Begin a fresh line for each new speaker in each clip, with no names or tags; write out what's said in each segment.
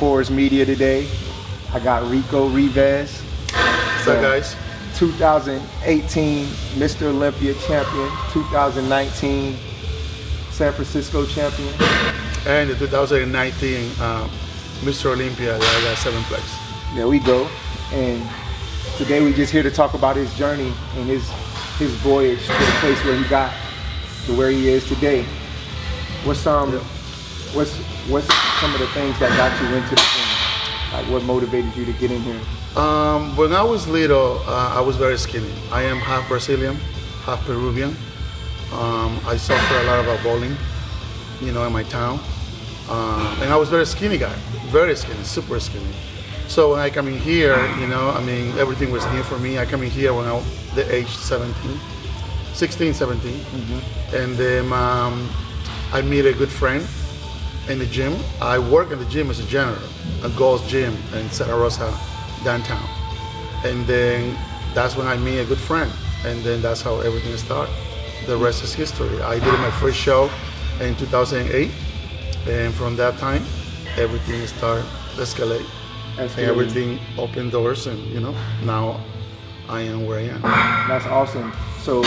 Forest Media today. I got Rico Rivas.
What's up, guys?
2018 Mr. Olympia champion, 2019 San Francisco champion.
And the 2019 Mr. Olympia that I got 7th place.
There we go. And today we just here to talk about his journey and his voyage to the place where he got to where he is today. What's some of the things that got you into the gym? Like what motivated you to get in here?
When I was little, I was very skinny. I am half Brazilian, half Peruvian. I suffer a lot about bullying, in my town. And I was very skinny guy, very skinny, super skinny. So when I come in here, everything was new for me. I come in here when I was the age 16, 17. Mm-hmm. And then I meet a good friend in the gym. I work in the gym as a janitor, a Gold's Gym in Santa Rosa, downtown. And then that's when I meet a good friend. And then that's how everything started. The rest is history. I did my first show in 2008. And from that time, everything started to escalate. And everything opened doors, and now I am where I am.
That's awesome. So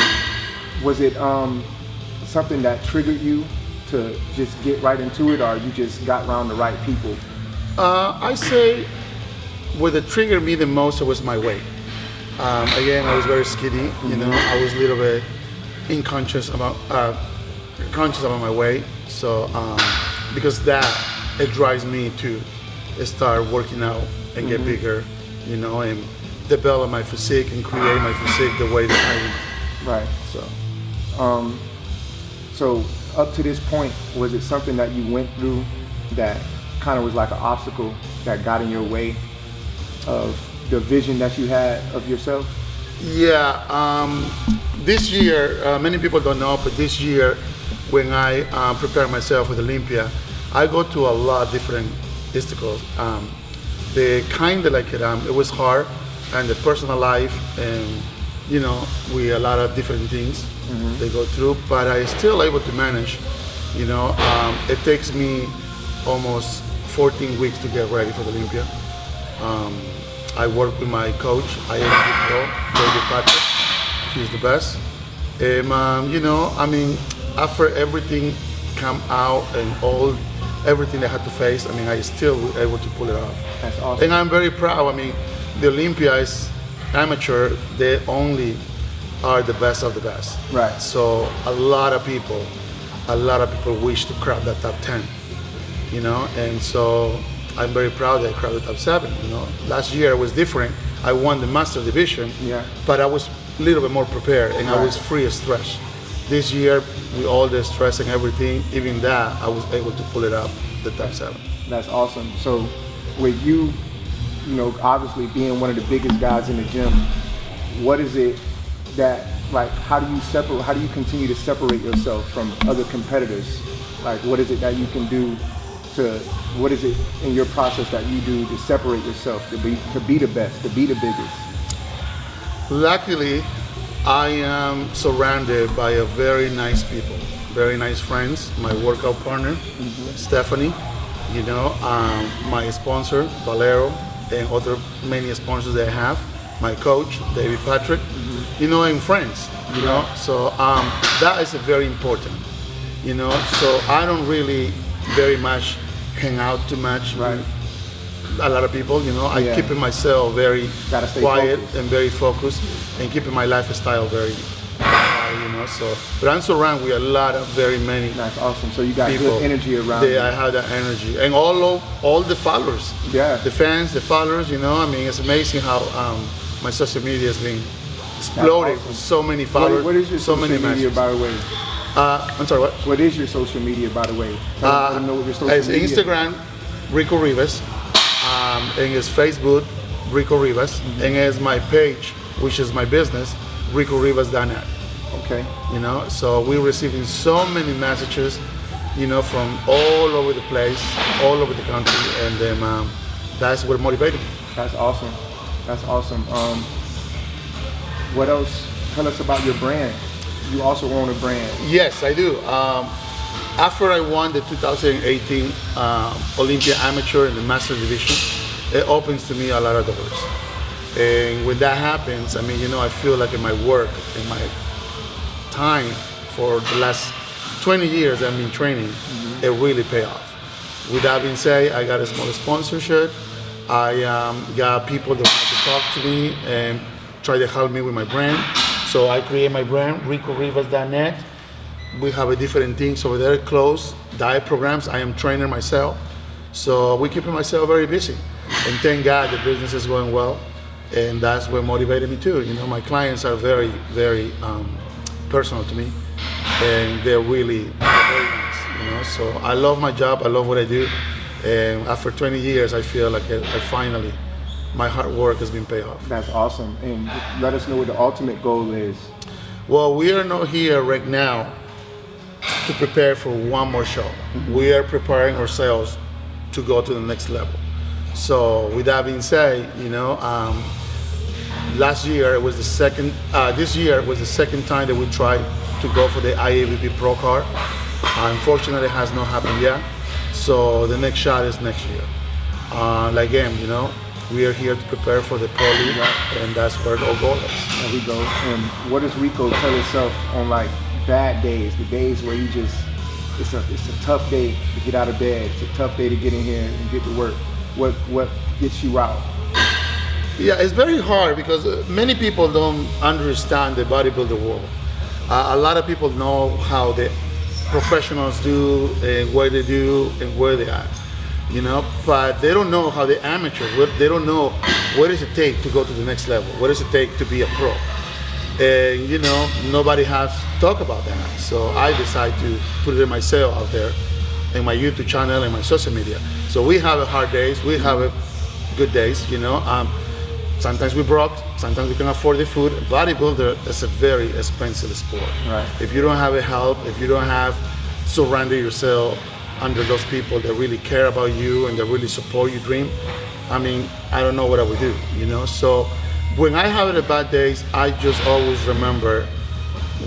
was it something that triggered you to just get right into it, or you just got around the right people?
I say what triggered me the most was my weight. Again, I was very skinny. I was a little bit conscious about my weight. So because it drives me to start working out and get bigger, and develop my physique and create my physique the way that I
want. Right. So up to this point, was it something that you went through that kind of was like an obstacle that got in your way of the vision that you had of yourself?
Yeah. This year, many people don't know, but this year, when I prepare myself with Olympia, I go to a lot of different obstacles. They kind of like it was hard, and the personal life, and we a lot of different things they go through, but I still able to manage. It takes me almost 14 weeks to get ready for the Olympia. I work with my coach. I am David Patrick. He's the best. After everything come out and everything I had to face, I still was able to pull it off.
That's awesome.
And I'm very proud. The Olympia is amateur. They only are the best of the best.
Right.
So a lot of people wish to crack that top 10. And so I'm very proud that I cracked the top 7. Last year was different. I won the master division.
Yeah.
But I was a little bit more prepared, and I was free of stress. This year, with all the stress and everything, even that, I was able to pull it up, the top 7.
That's awesome. So with you, obviously being one of the biggest guys in the gym, what is it that, how do you continue to separate yourself from other competitors? What is it that you can do what is it in your process that you do to separate yourself, to be the best, to be the biggest?
Luckily, I am surrounded by a very nice people, very nice friends. My workout partner, Stephanie, my sponsor, Valero, and other many sponsors that I have. My coach, David Patrick, and friends, So that is very important, So I don't really very much hang out too much with a lot of people, I keep myself very quiet and very focused, and keeping my lifestyle very so, but I'm surrounded with a lot of many.
That's awesome. So you got
people.
Good energy around you.
I have that energy, and all the followers, the fans, the followers. It's amazing how my social media has been exploding with so many followers.
What is your social media, by the way?
I'm sorry, what?
What is your social media, by the way? I know what your social
it's
media.
Instagram, Rico Rivas, and it's Facebook, Rico Rivas, and it's my page, which is my business, RicoRivas.net.
Okay.
So we're receiving so many messages, from all over the place, all over the country, and then that's what motivated me.
That's awesome. That's awesome. What else? Tell us about your brand. You also own a brand.
Yes, I do. after I won the 2018 Olympia Amateur in the Master Division, it opens to me a lot of doors. And when that happens, I mean, you know, I feel like in my work, in my time for the last 20 years I've been training, it really pay off. With that being said, I got a small sponsorship. I got people that want to talk to me and try to help me with my brand. So I create my brand, RicoRivas.net. We have a different things over there, clothes, diet programs. I am trainer myself. So we're keeping myself very busy. And thank God the business is going well. And that's what motivated me too. You know, my clients are very, very personal to me. And they're really very nice, you know. So I love my job, I love what I do. And after 20 years, I feel like I finally, my hard work has been paid off.
That's awesome. And let us know what the ultimate goal is.
Well, we are not here right now to prepare for one more show. We are preparing ourselves to go to the next level. So with that being said, you know, last year it was the second, this year was the second time that we tried to go for the IAVP Pro card. Unfortunately, it has not happened yet. So the next shot is next year. Again, you know, we are here to prepare for the Pro League, and that's where our goal is.
There we go. And what does Rico tell himself on like bad days, the days where you just, it's a tough day to get out of bed, it's a tough day to get in here and get to work. What gets you out?
Yeah, it's very hard because many people don't understand the bodybuilder world. A lot of people know how the professionals do and what they do and where they are, you know, but they don't know how the amateurs, they don't know what does it take to go to the next level, what does it take to be a pro. And you know, nobody has talked about that. So I decided to put it myself out there in my YouTube channel and my social media. So we have hard days, we have good days, you know. Sometimes we're broke, sometimes we can afford the food. Bodybuilder is a very expensive sport.
Right.
If you don't have a help, if you don't have surrender yourself under those people that really care about you and that really support your dream, I mean, I don't know what I would do, you know. So when I have the bad days, I just always remember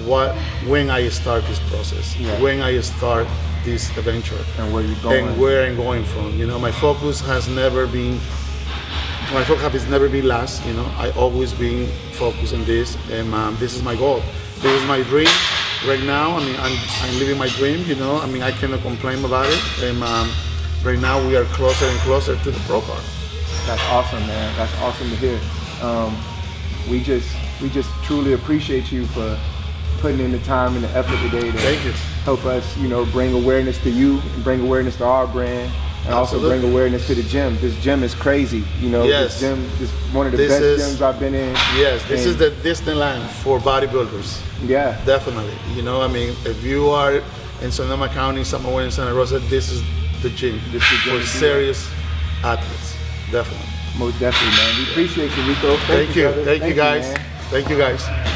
when I start this process, when I start this adventure,
and where you're going,
and where I'm going from. You know, my focus has never been. My focus has never been last, you know. I always been focused on this, and this is my goal. This is my dream right now. I mean, I'm living my dream, you know. I mean, I cannot complain about it, and right now we are closer and closer to the pro card.
That's awesome, man. That's awesome to hear. We just truly appreciate you for putting in the time and the effort today to
Thank you.
help us, you know, bring awareness to you and bring awareness to our brand. And also bring awareness to the gym. This gym is crazy, you know.
Yes.
This gym is one of the best gyms I've been in.
Yes, this is the Disneyland for bodybuilders.
Yeah.
Definitely. You know, I mean, if you are in Sonoma County, somewhere in Santa Rosa, this is the gym.
This is the gym
for serious athletes. Definitely.
Most definitely, man. We appreciate you, Rico.
Thank you.
brother.
Thank you, guys.
man.
Thank you, guys.